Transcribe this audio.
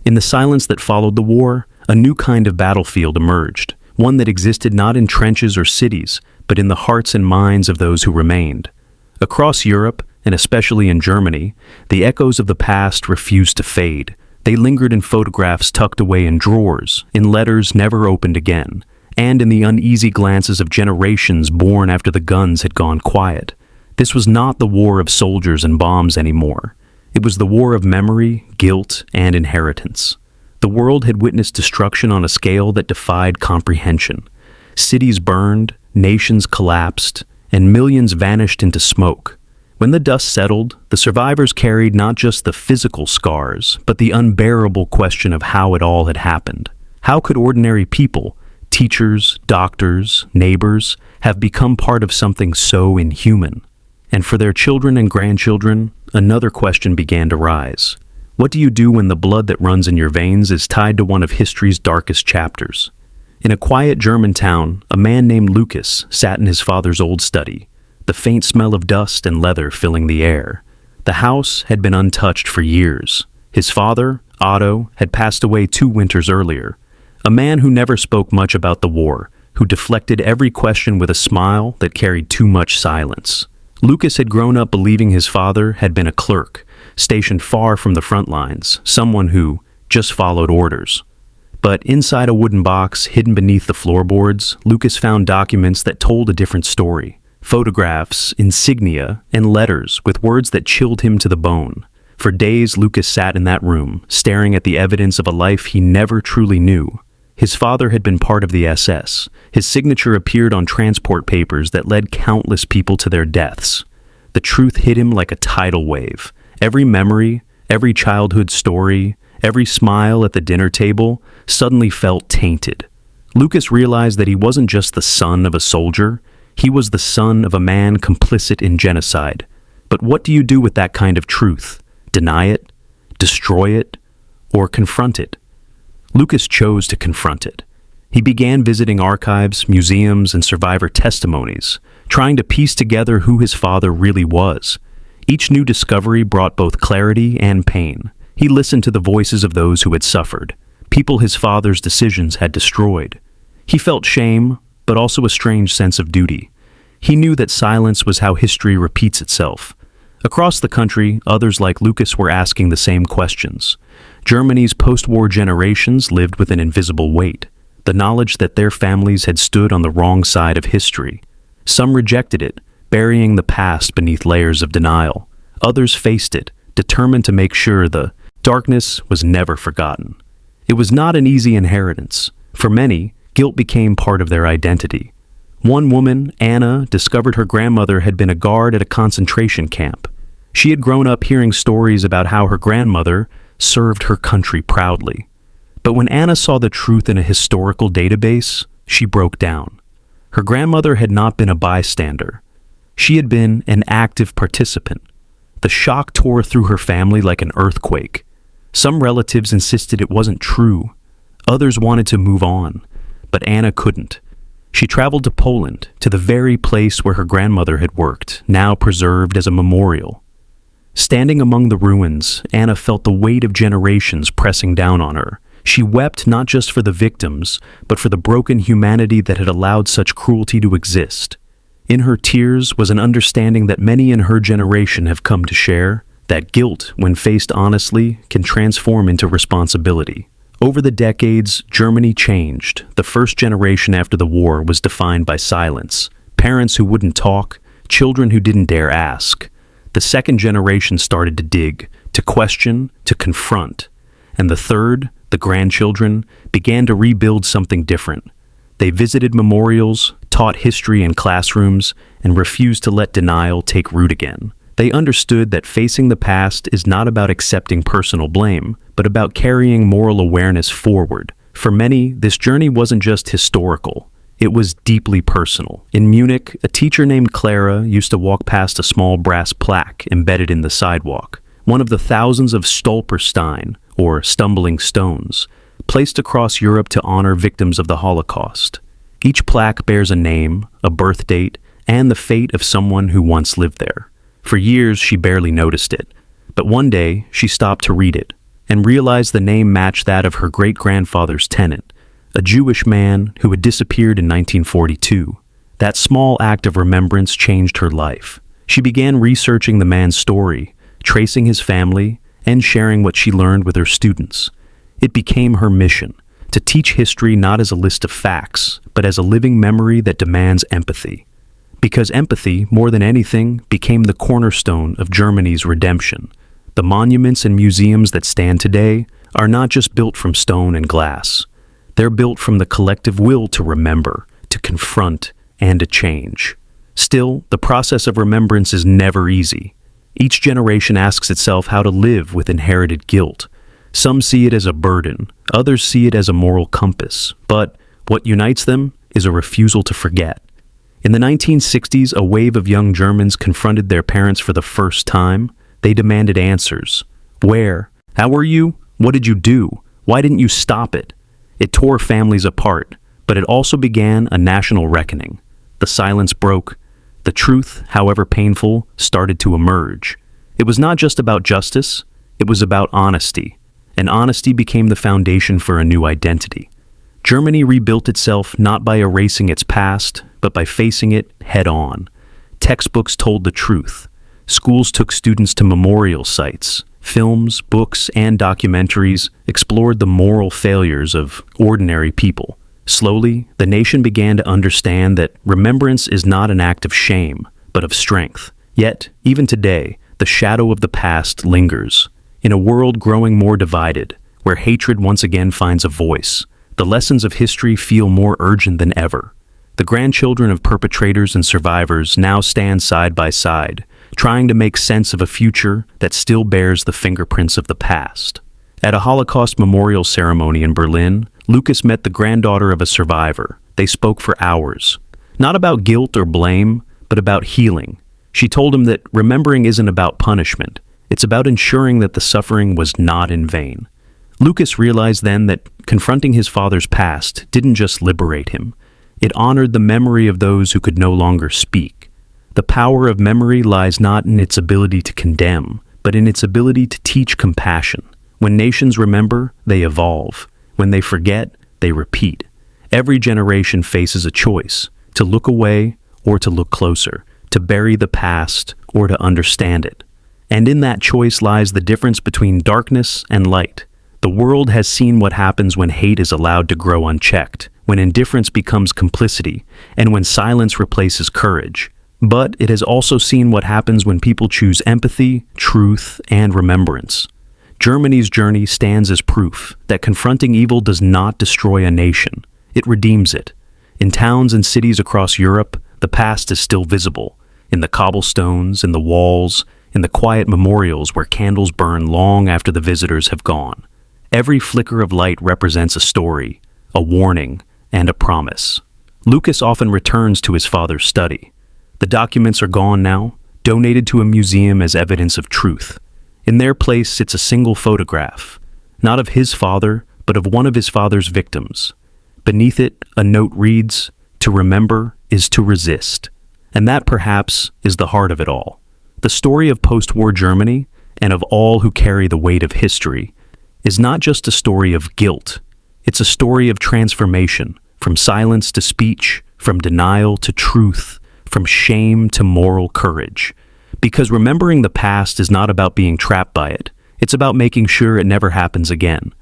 In the silence that followed the war, a new kind of battlefield emerged, one that existed not in trenches or cities, but in the hearts and minds of those who remained. Across Europe, and especially in Germany, the echoes of the past refused to fade. They lingered in photographs tucked away in drawers, in letters never opened again, and in the uneasy glances of generations born after the guns had gone quiet. This was not the war of soldiers and bombs anymore. It was the war of memory, guilt, and inheritance. The world had witnessed destruction on a scale that defied comprehension. Cities burned, nations collapsed, and millions vanished into smoke. When the dust settled, the survivors carried not just the physical scars, but the unbearable question of how it all had happened. How could ordinary people, teachers, doctors, neighbors, have become part of something so inhuman? And for their children and grandchildren, another question began to rise. What do you do when the blood that runs in your veins is tied to one of history's darkest chapters? In a quiet German town, a man named Lucas sat in his father's old study, the faint smell of dust and leather filling the air. The house had been untouched for years. His father, Otto, had passed away 2 winters earlier. A man who never spoke much about the war, who deflected every question with a smile that carried too much silence. Lucas had grown up believing his father had been a clerk, stationed far from the front lines, someone who just followed orders. But inside a wooden box hidden beneath the floorboards, Lucas found documents that told a different story. Photographs, insignia, and letters with words that chilled him to the bone. For days, Lucas sat in that room, staring at the evidence of a life he never truly knew. His father had been part of the SS. His signature appeared on transport papers that led countless people to their deaths. The truth hit him like a tidal wave. Every memory, every childhood story, every smile at the dinner table suddenly felt tainted. Lucas realized that he wasn't just the son of a soldier. He was the son of a man complicit in genocide. But what do you do with that kind of truth? Deny it? Destroy it? Or confront it? Lucas chose to confront it. He began visiting archives, museums, and survivor testimonies, trying to piece together who his father really was. Each new discovery brought both clarity and pain. He listened to the voices of those who had suffered, people his father's decisions had destroyed. He felt shame, but also a strange sense of duty. He knew that silence was how history repeats itself. Across the country, others like Lucas were asking the same questions. Germany's post-war generations lived with an invisible weight, the knowledge that their families had stood on the wrong side of history. Some rejected it, burying the past beneath layers of denial. Others faced it, determined to make sure the darkness was never forgotten. It was not an easy inheritance. For many, guilt became part of their identity. One woman, Anna, discovered her grandmother had been a guard at a concentration camp. She had grown up hearing stories about how her grandmother served her country proudly. But when Anna saw the truth in a historical database, she broke down. Her grandmother had not been a bystander. She had been an active participant. The shock tore through her family like an earthquake. Some relatives insisted it wasn't true. Others wanted to move on, but Anna couldn't. She traveled to Poland, to the very place where her grandmother had worked, now preserved as a memorial. Standing among the ruins, Anna felt the weight of generations pressing down on her. She wept not just for the victims, but for the broken humanity that had allowed such cruelty to exist. In her tears was an understanding that many in her generation have come to share, that guilt, when faced honestly, can transform into responsibility. Over the decades, Germany changed. The first generation after the war was defined by silence. Parents who wouldn't talk, children who didn't dare ask. The second generation started to dig, to question, to confront. And the third, the grandchildren, began to rebuild something different. They visited memorials, taught history in classrooms, and refused to let denial take root again. They understood that facing the past is not about accepting personal blame, but about carrying moral awareness forward. For many, this journey wasn't just historical. It was deeply personal. In Munich, a teacher named Clara used to walk past a small brass plaque embedded in the sidewalk, one of the thousands of Stolperstein, or stumbling stones, placed across Europe to honor victims of the Holocaust. Each plaque bears a name, a birth date, and the fate of someone who once lived there. For years, she barely noticed it, but one day, she stopped to read it, and realized the name matched that of her great-grandfather's tenant, a Jewish man who had disappeared in 1942. That small act of remembrance changed her life. She began researching the man's story, tracing his family, and sharing what she learned with her students. It became her mission to teach history not as a list of facts, but as a living memory that demands empathy. Because empathy, more than anything, became the cornerstone of Germany's redemption. The monuments and museums that stand today are not just built from stone and glass. They're built from the collective will to remember, to confront, and to change. Still, the process of remembrance is never easy. Each generation asks itself how to live with inherited guilt. Some see it as a burden, others see it as a moral compass, but what unites them is a refusal to forget. In the 1960s, a wave of young Germans confronted their parents for the first time. They demanded answers. Where? How were you? What did you do? Why didn't you stop it? It tore families apart, but it also began a national reckoning. The silence broke. The truth, however painful, started to emerge. It was not just about justice, it was about honesty. And honesty became the foundation for a new identity. Germany rebuilt itself not by erasing its past, but by facing it head-on. Textbooks told the truth. Schools took students to memorial sites. Films, books, and documentaries explored the moral failures of ordinary people. Slowly, the nation began to understand that remembrance is not an act of shame, but of strength. Yet, even today, the shadow of the past lingers. In a world growing more divided, where hatred once again finds a voice, the lessons of history feel more urgent than ever. The grandchildren of perpetrators and survivors now stand side by side, trying to make sense of a future that still bears the fingerprints of the past. At a Holocaust memorial ceremony in Berlin, Lucas met the granddaughter of a survivor. They spoke for hours. Not about guilt or blame, but about healing. She told him that remembering isn't about punishment. It's about ensuring that the suffering was not in vain. Lucas realized then that confronting his father's past didn't just liberate him. It honored the memory of those who could no longer speak. The power of memory lies not in its ability to condemn, but in its ability to teach compassion. When nations remember, they evolve. When they forget, they repeat. Every generation faces a choice, to look away or to look closer, to bury the past or to understand it. And in that choice lies the difference between darkness and light. The world has seen what happens when hate is allowed to grow unchecked, when indifference becomes complicity, and when silence replaces courage. But it has also seen what happens when people choose empathy, truth, and remembrance. Germany's journey stands as proof that confronting evil does not destroy a nation. It redeems it. In towns and cities across Europe, the past is still visible. In the cobblestones, in the walls, in the quiet memorials where candles burn long after the visitors have gone. Every flicker of light represents a story, a warning, and a promise. Lucas often returns to his father's study. The documents are gone now, donated to a museum as evidence of truth. In their place sits a single photograph, not of his father, but of one of his father's victims. Beneath it, a note reads, "To remember is to resist." And that, perhaps, is the heart of it all. The story of post-war Germany, and of all who carry the weight of history, is not just a story of guilt. It's a story of transformation, from silence to speech, from denial to truth, from shame to moral courage. Because remembering the past is not about being trapped by it. It's about making sure it never happens again.